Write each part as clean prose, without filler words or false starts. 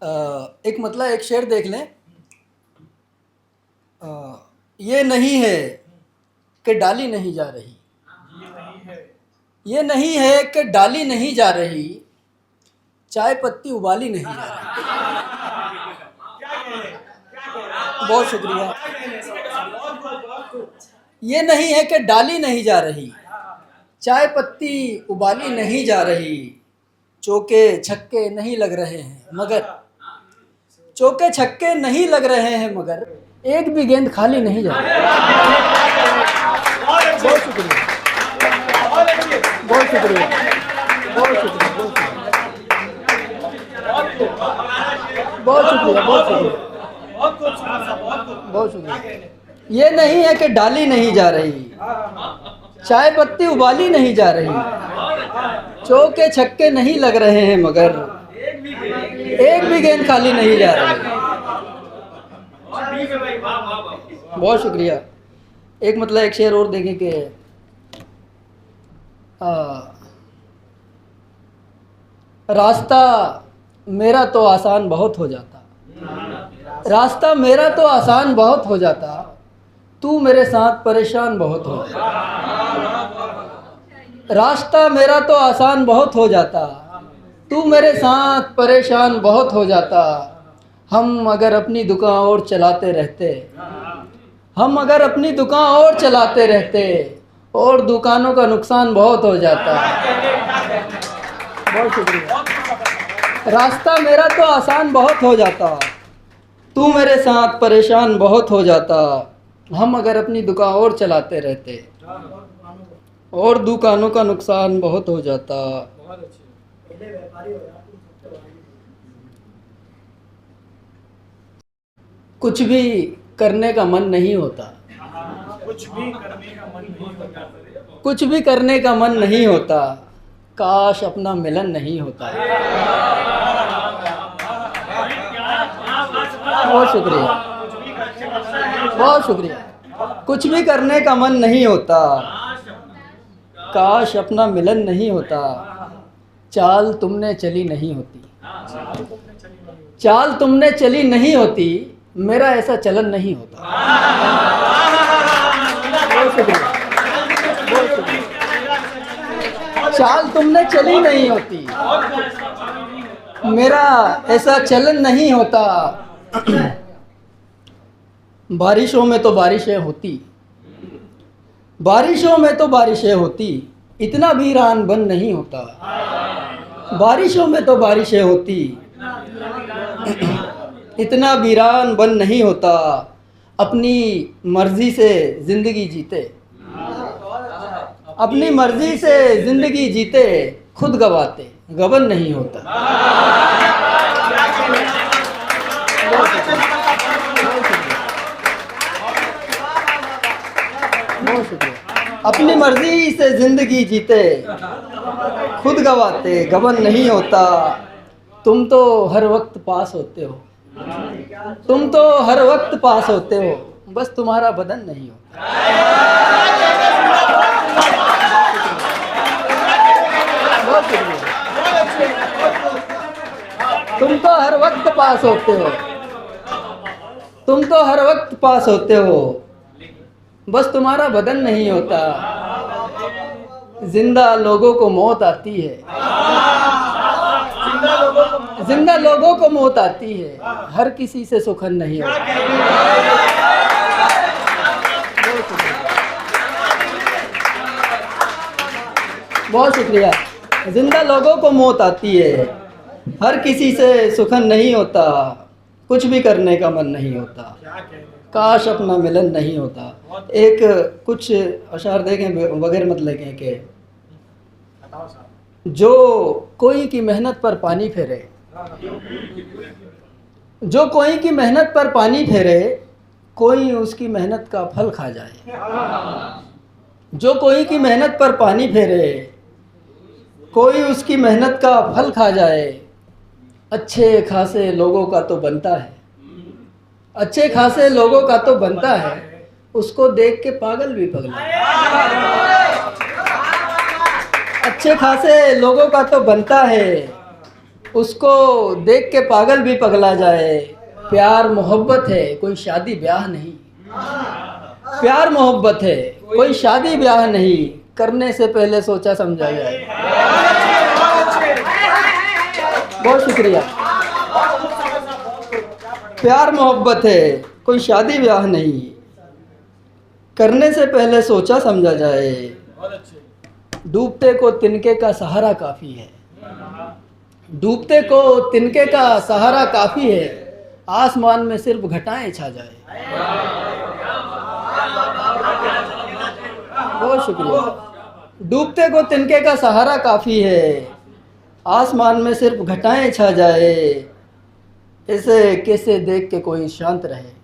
एक मतलब एक शेर देख लें। ये नहीं है कि डाली नहीं जा रही, ये नहीं है कि डाली नहीं जा रही, चाय पत्ती उबाली नहीं जा रही। बहुत शुक्रिया। ये नहीं है कि डाली नहीं जा रही, चाय पत्ती उबाली नहीं जा रही, चौके छक्के नहीं लग रहे हैं मगर, चौके छक्के नहीं लग रहे हैं मगर एक भी गेंद खाली नहीं जा रही। बहुत शुक्रिया, बहुत शुक्रिया, बहुत शुक्रिया, बहुत शुक्रिया, बहुत शुक्रिया, बहुत शुक्रिया। ये नहीं है कि डाली नहीं जा रही, चाय पत्ती उबाली नहीं जा रही, चौके छक्के नहीं लग रहे हैं मगर एक भी गेंद खाली नहीं जा रही। बहुत शुक्रिया। एक मतलब एक शेर और देखें कि रास्ता मेरा तो आसान बहुत हो जाता, रास्ता मेरा तो आसान बहुत हो जाता, तू मेरे साथ परेशान बहुत हो जाता। रास्ता मेरा तो आसान बहुत हो जाता, तू मेरे साथ परेशान बहुत हो जाता। हम अगर अपनी दुकान और चलाते रहते, हम अगर अपनी दुकान और चलाते रहते, और दुकानों का नुकसान बहुत हो जाता। बहुत शुक्रिया। रास्ता मेरा तो आसान बहुत हो जाता, तू मेरे साथ परेशान बहुत हो जाता। हम अगर अपनी दुकान और चलाते रहते, और दुकानों का नुकसान बहुत हो जाता। कुछ भी करने का मन नहीं होता, कुछ भी करने का मन नहीं होता, कुछ भी करने का मन नहीं होता, काश अपना मिलन नहीं होता। बहुत शुक्रिया, बहुत शुक्रिया। कुछ भी करने का मन नहीं होता, काश अपना मिलन नहीं होता, चाल तुमने चली नहीं होती, चाल तुमने चली नहीं होती, मेरा ऐसा चलन नहीं होता। बहुत शुक्रिया, बहुत शुक्रिया। चाल तुमने चली नहीं होती, मेरा ऐसा चलन नहीं होता। बारिशों में तो बारिशें होती, बारिशों में तो बारिशें होती, इतना भी वीरान बन नहीं होता। बारिशों में तो बारिशें होती, इतना वीरान बन नहीं होता। अपनी मर्जी से ज़िंदगी जीते, अपनी मर्जी से ज़िंदगी जीते, खुद गवाते गबन नहीं होता। बहुत शुक्रिया। अपनी मर्जी से ज़िंदगी जीते, खुद गवाते गबन नहीं होता। तुम तो हर वक्त पास होते हो, तुम तो हर वक्त पास होते हो, बस तुम्हारा बदन नहीं होता। बहुत शुक्रिया। तुम तो हर वक्त पास होते हो, तुम तो हर वक्त पास होते हो, बस तुम्हारा बदन नहीं होता। जिंदा लोगों को मौत आती है, जिंदा लोगों को मौत आती है, हर किसी से सुखन नहीं होता। बहुत शुक्रिया। जिंदा लोगों को मौत आती है, हर किसी से सुखन नहीं होता, कुछ भी करने का मन नहीं होता, काश अपना मिलन नहीं होता। एक कुछ अशार देखें बगैर मतलब के, जो कोई की मेहनत पर पानी फेरे, जो कोई की मेहनत पर पानी फेरे, कोई उसकी मेहनत का फल खा जाए। जो कोई की मेहनत पर पानी फेरे, कोई उसकी मेहनत का फल खा जाए। अच्छे खासे लोगों का तो बनता है, अच्छे खासे लोगों का तो बनता है, उसको देख के पागल भी पगला। अच्छे खासे लोगों का तो बनता है, उसको देख के पागल भी पगला जाए। प्यार मोहब्बत है, कोई शादी ब्याह नहीं। प्यार मोहब्बत है, कोई शादी ब्याह नहीं, करने से पहले सोचा समझा जाए। बहुत शुक्रिया। प्यार मोहब्बत है, कोई शादी ब्याह नहीं, करने से पहले सोचा समझा जाए। डूबते को तिनके का सहारा काफ़ी है। डूबते को तिनके का सहारा काफ़ी है, आसमान में सिर्फ घटाएं छा जाए। बहुत शुक्रिया। डूबते को तिनके का सहारा काफ़ी है, आसमान में सिर्फ घटाएं छा जाए। ऐसे कैसे देख के कोई शांत रहे,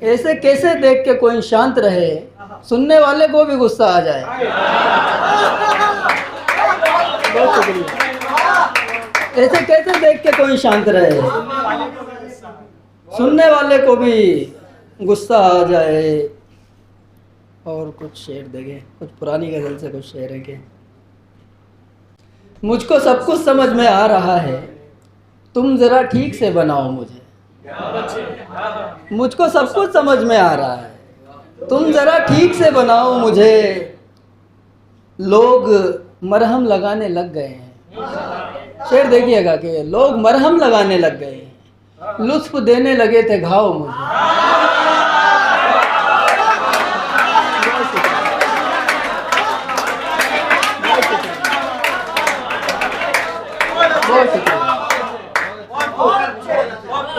ऐसे कैसे देख के कोई शांत रहे, सुनने वाले को भी गुस्सा आ जाए। बहुत शुक्रिया। ऐसे कैसे देख के कोई शांत रहे, सुनने वाले को भी गुस्सा आ जाए। और कुछ शेर देंगे, कुछ पुरानी गज़ल से कुछ शेर है के। मुझको सब कुछ समझ में आ रहा है, तुम ज़रा ठीक से बनाओ मुझे। मुझको सब कुछ समझ में आ रहा है, तुम ज़रा ठीक से बनाओ मुझे। लोग मरहम लगाने लग गए हैं। शेर देखिएगा कि लोग मरहम लगाने लग गए हैं, लुत्फ देने लगे थे घाव मुझे।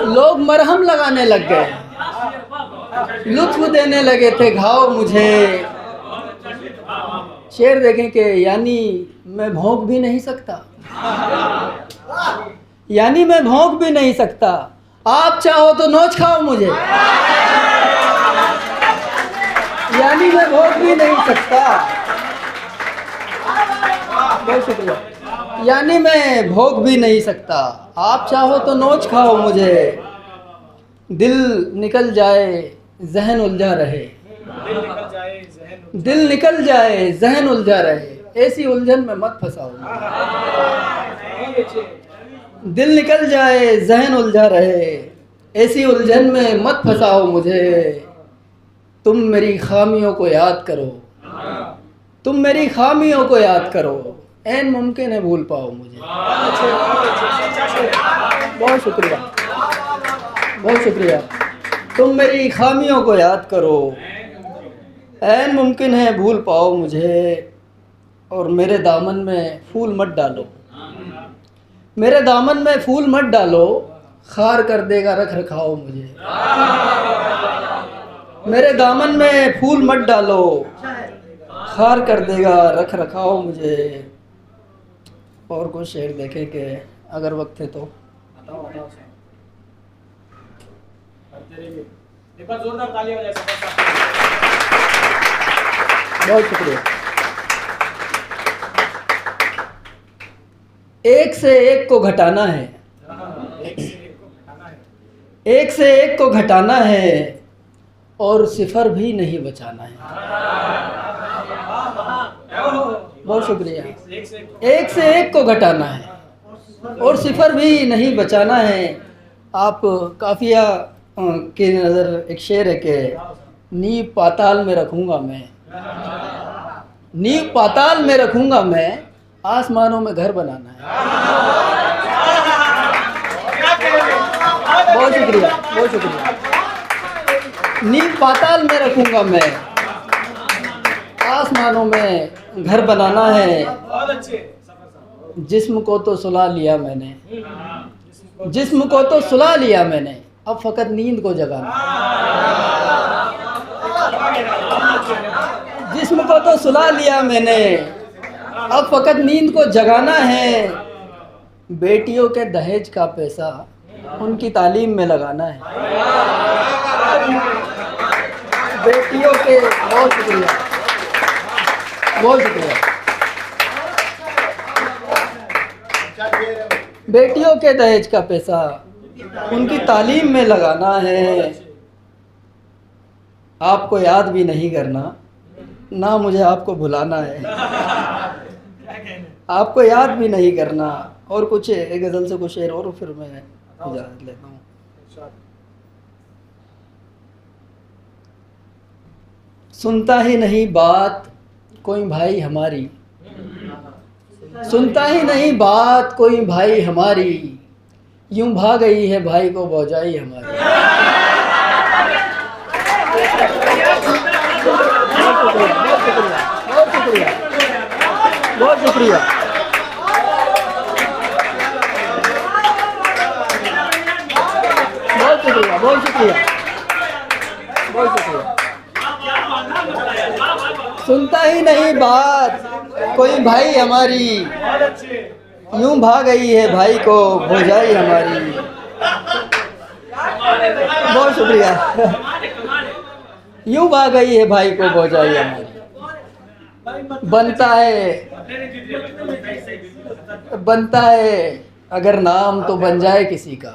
लोग मरहम लगाने लग गए, लुत्फ देने लगे थे घाव मुझे। शेर देखें कि यानी मैं भौंक भी नहीं सकता, यानी मैं भौंक भी नहीं सकता, आप चाहो तो नोच खाओ मुझे। यानी मैं भौंक भी नहीं सकता। बहुत शुक्रिया। यानी मैं भोग भी नहीं सकता, आप चाहो तो नोच खाओ मुझे। दिल निकल जाए जहन उलझा रहे, दिल निकल जाए जहन उलझा रहे, ऐसी उलझन में मत फंसाओ। दिल निकल जाए जहन उलझा रहे, ऐसी उलझन में मत फंसाओ मुझे। तुम मेरी खामियों को याद करो, तुम मेरी खामियों को याद करो, ऐन मुमकिन है भूल पाओ मुझे। बहुत शुक्रिया, बहुत शुक्रिया। तुम मेरी खामियों को याद करो, ऐन मुमकिन है भूल पाओ मुझे। और मेरे दामन में फूल मत डालो, मेरे दामन में फूल मत डालो, खार कर देगा रख रखाओ मुझे। मेरे दामन में फूल मत डालो, खार कर देगा रख रखाओ मुझे। और कुछ शेर देखें कि अगर वक्त है तो। एक बार जोरदार ताली हो जाए। बहुत शुक्रिया। एक से एक को घटाना है, एक से एक को घटाना है, और सिफर भी नहीं बचाना है। बहुत शुक्रिया। एक से एक को घटाना है और सिफर भी नहीं बचाना है। आप काफिया के नज़र एक शेर है कि नींव पाताल में रखूँगा मैं, नींव पाताल में रखूँगा मैं, आसमानों में घर बनाना है। बहुत शुक्रिया, बहुत शुक्रिया। नींव पाताल में रखूँगा मैं, आसमानों में घर बनाना है। जिस्म को तो सुला लिया मैंने, जिस्म को तो सुला लिया मैंने, अब फकत नींद को जगाना। जिस्म को तो सुला लिया मैंने, अब फकत नींद को जगाना है। बेटियों के दहेज का पैसा उनकी तालीम में लगाना है। बेटियों के, बहुत शुक्रिया, बहुत शुक्रिया। बेटियों के दहेज का पैसा उनकी तालीम में लगाना है। आपको याद भी नहीं करना, ना मुझे आपको भुलाना है। आपको याद भी नहीं करना और कुछ एक गज़ल से कुछ शेर और फिर मैं इजाज़त लेता हूँ। सुनता ही नहीं बात कोई भाई हमारी, सुनता ही नहीं बात कोई भाई हमारी, यूं भाग गई है भाई को बौझाई हमारी। बहुत शुक्रिया, बहुत शुक्रिया। बहुत शुक्रिया, बहुत शुक्रिया, बहुत शुक्रिया। सुनता ही नहीं बात कोई भाई हमारी, यूं भाग गई है भाई को भौजाई हमारी। बहुत शुक्रिया। यूं भाग गई है भाई को भौजाई हमारी। बनता है अगर नाम तो बन जाए किसी का,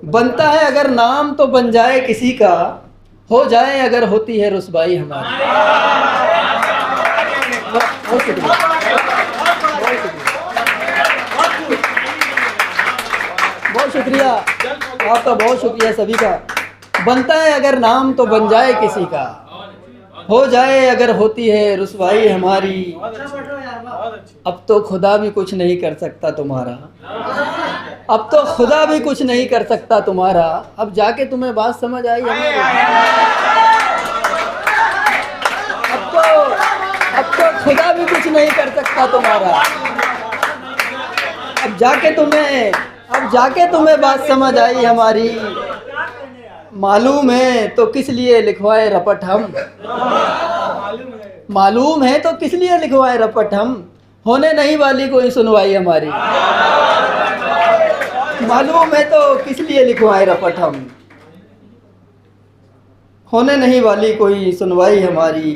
बनता है अगर नाम तो बन जाए किसी का, हो जाए अगर होती है रुसवाई हमारी। बहुत शुक्रिया, बहुत शुक्रिया, बहुत शुक्रिया आपका, बहुत शुक्रिया सभी का। बनता है अगर नाम तो बन जाए किसी का, हो जाए अगर होती है रुसवाई हमारी। अब तो खुदा भी कुछ नहीं कर सकता तुम्हारा, अब तो खुदा भी कुछ नहीं कर सकता तुम्हारा। अब जाके तुम्हें बात समझ आई हमारी। अब तो खुदा भी कुछ नहीं कर सकता तुम्हारा। अब जाके तुम्हें बात समझ आई हमारी। मालूम है तो किस लिए लिखवाए रपट हम, मालूम है तो किस लिए लिखवाए रपट हम, होने नहीं वाली कोई सुनवाई हमारी। मालूम है तो किस लिए लिखवाए रपट हम, होने नहीं वाली कोई सुनवाई हमारी।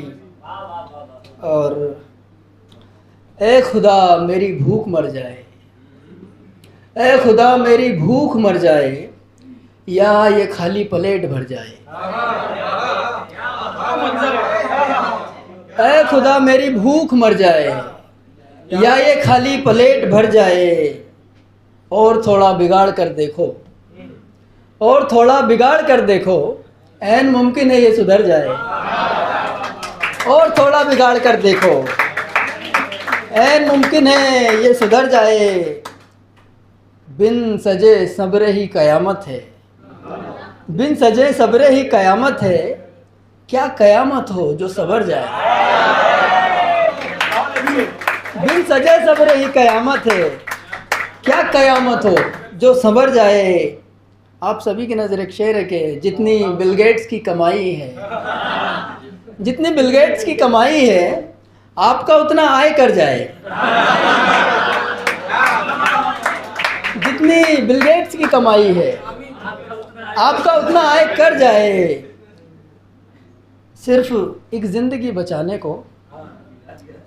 और ए खुदा मेरी भूख मर जाए, ए खुदा मेरी भूख मर जाए, या ये खाली प्लेट भर जाए। ऐ खुदा मेरी भूख मर जाए, या ये खाली प्लेट भर जाए। और थोड़ा बिगाड़ कर देखो, और थोड़ा बिगाड़ कर देखो, ऐन मुमकिन है ये सुधर जाए। और थोड़ा बिगाड़ कर देखो, ऐन मुमकिन है ये सुधर जाए। बिन सजे सब्र ही कयामत है, बिन सजे सब्र ही कयामत है, क्या कयामत हो जो सबर जाए। बिन सजे सब्र ही कयामत है, क्या कयामत हो जो सबर जाए। आप सभी की नज़र एक शेर है कि जितनी बिल गेट्स की कमाई है, जितनी बिल गेट्स की कमाई है, आपका उतना आय कर जाए। जितनी बिल गेट्स की कमाई है, आपका उतना आय कर जाए। सिर्फ एक ज़िंदगी बचाने को,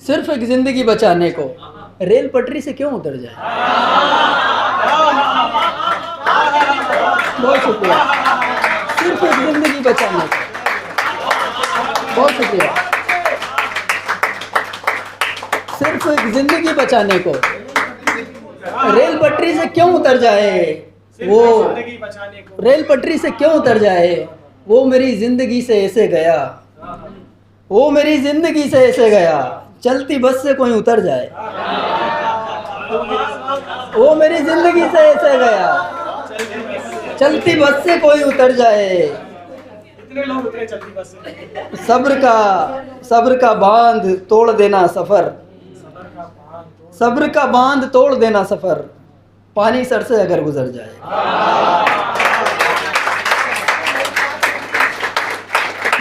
सिर्फ एक ज़िंदगी बचाने को रेल पटरी से क्यों उतर जाए। बहुत शुक्रिया। सिर्फ एक ज़िंदगी बचाने को, बहुत शुक्रिया। सिर्फ एक ज़िंदगी बचाने को रेल पटरी से क्यों उतर जाए। वो रेल पटरी से क्यों उतर जाए, वो मेरी ज़िंदगी से ऐसे गया, वो मेरी ज़िंदगी से ऐसे गया, चलती बस से कोई उतर जाए। वो मेरी ज़िंदगी से ऐसे गया, चलती बस से कोई उतर जाए। इतने लोग उतरे चलती बस से। सब्र का बांध तोड़ देना सफ़र, सब्र का बांध तोड़ देना सफ़र, पानी सर से अगर गुजर जाए।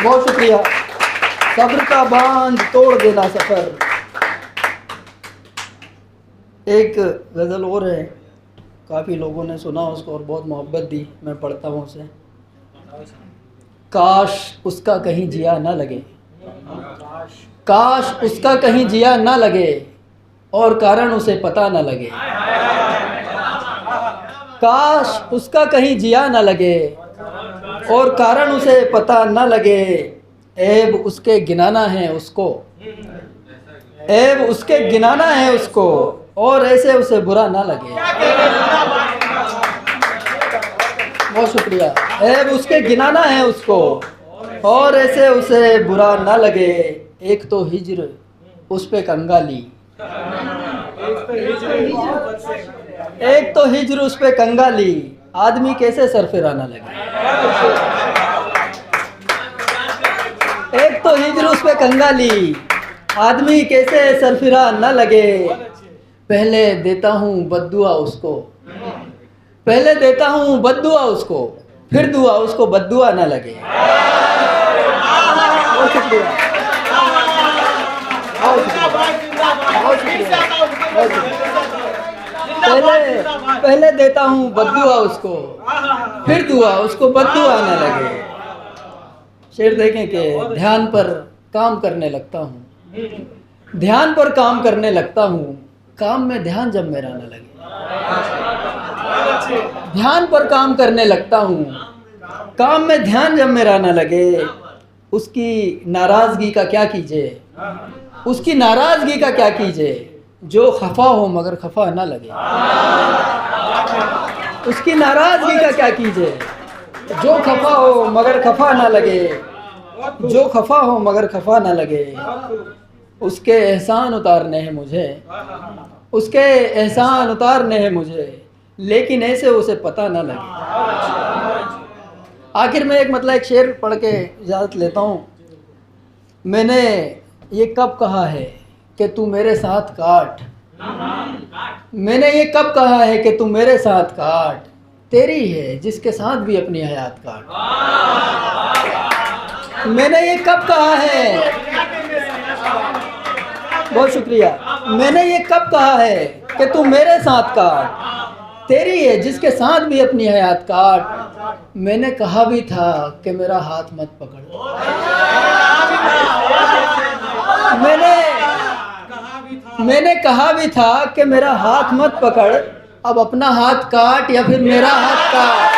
बहुत शुक्रिया। सब्र का बांध तोड़ देना सफ़र। एक गज़ल और है, काफ़ी लोगों ने सुना उसको और बहुत मोहब्बत दी, मैं पढ़ता हूँ उसे। काश उसका कहीं जिया ना लगे, काश उसका कहीं जिया ना लगे, और कारण उसे पता ना लगे। काश उसका कहीं जिया ना लगे, और कारण उसे पता ना लगे। ऐब उसके गिनाना है उसको, ऐब उसके गिनाना है उसको, और ऐसे उसे बुरा ना लगे। बहुत शुक्रिया। ऐब उसके गिनाना है उसको, और ऐसे उसे बुरा ना लगे। एक तो हिज्र उस पे कंगाली, एक तो हिज्र उस पे कंगाली, आदमी कैसे सरफिराना लगे। एक तो हिज्र उस पे कंगाली, आदमी कैसे सरफिरा न लगे। पहले देता हूँ बद्दुआ उसको, पहले देता हूँ बद्दुआ उसको, फिर दुआ उसको बद्दुआ न लगे। बहुत शुक्रिया, बहुत शुक्रिया, बहुत शुक्रिया, बहुत शुक्रिया। पहले देता हूँ बद्दुआ उसको, फिर दुआ उसको बद्दुआ न लगे। शेर देखें कि ध्यान पर काम करने लगता हूँ, ध्यान पर काम करने लगता हूँ, काम में ध्यान जब मेरा न लगे। ध्यान पर काम करने लगता हूँ, काम में ध्यान जब मेरा न लगे। उसकी नाराज़गी का क्या कीजिए, उसकी नाराज़गी का क्या कीजिए, जो खफा हो मगर खफा न लगे। उसकी नाराज़गी का क्या कीजिए, जो खफा हो मगर खफा ना लगे, जो खफा हो मगर खफा ना लगे। उसके एहसान उतारने हैं मुझे, उसके एहसान उतारने हैं मुझे, लेकिन ऐसे उसे पता ना लगे। आखिर में एक शेर पढ़ के इजाज़त लेता हूँ। मैंने ये कब कहा है कि तू मेरे साथ काट, मैंने ये कब कहा है कि तू मेरे साथ काट, तेरी है जिसके साथ भी अपनी हयात काट। मैंने ये कब कहा है, बहुत शुक्रिया। मैंने ये कब कहा है कि तू मेरे साथ काट, तेरी है जिसके साथ भी अपनी हयात काट। मैंने कहा भी था कि मेरा हाथ मत पकड़, मैंने कहा भी था कि मेरा हाथ मत पकड़। अब अपना हाथ काट या फिर मेरा हाथ काट।